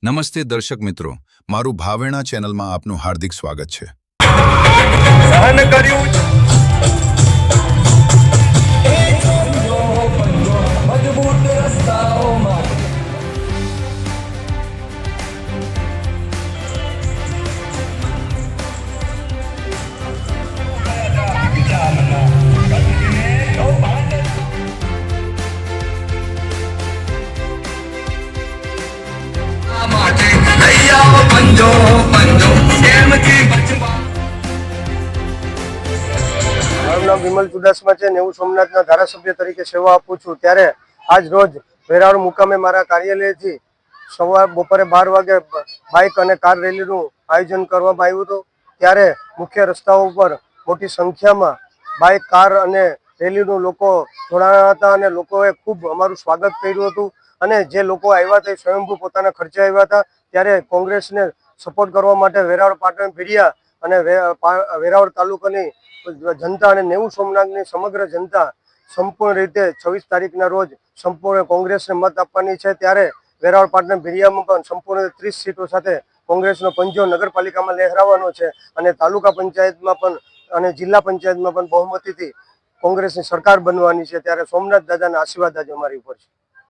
નમસ્તે દર્શક મિત્રો, મારું ભાવેણા ચેનલમાં આપનું હાર્દિક સ્વાગત છે. સહન કર્યું મજબૂત રસ્તાઓમાં પંજો પંજો કેમથી બચવા. મારું નામ વિમલ ચુડાસમા છે. નેવું સોમનાથના ધારાસભ્ય તરીકે સેવા આપું છું. ત્યારે આજ રોજ વેરાવળ મુકામે મારા કાર્યાલયથી બપોરે 12 વાગે બાઇક અને કાર રેલીનું આયોજન કરવામાં આવ્યું હતું. ત્યારે મુખ્ય રસ્તાઓ ઉપર મોટી સંખ્યામાં બાઇક, કાર અને રેલીનું લોકો જોડાયા હતા અને લોકોએ ખૂબ અમારું સ્વાગત કર્યું હતું. અને જે લોકો આવ્યા હતા એ સ્વયંભૂ પોતાના ખર્ચે આવ્યા હતા. ત્યારે કોંગ્રેસને સપોર્ટ કરવા માટે વેરાવળ, પાટણ, ભીડિયા અને વેરાવળ તાલુકાની જનતા અને નેવું સોમનાથની સમગ્ર જનતા સંપૂર્ણ રીતે 26 તારીખના રોજ સંપૂર્ણ કોંગ્રેસને મત આપવાની છે. ત્યારે વેરાવળ, પાટણ, ભીડિયામાં પણ સંપૂર્ણ 30 સીટો સાથે કોંગ્રેસનો પંજો નગરપાલિકામાં લહેરાવાનો છે અને તાલુકા પંચાયતમાં પણ અને જિલ્લા પંચાયતમાં પણ બહુમતીથી કોંગ્રેસની સરકાર બનવાની છે. ત્યારે સોમનાથ દાદાના આશીર્વાદ આજે અમારી ઉપર છે.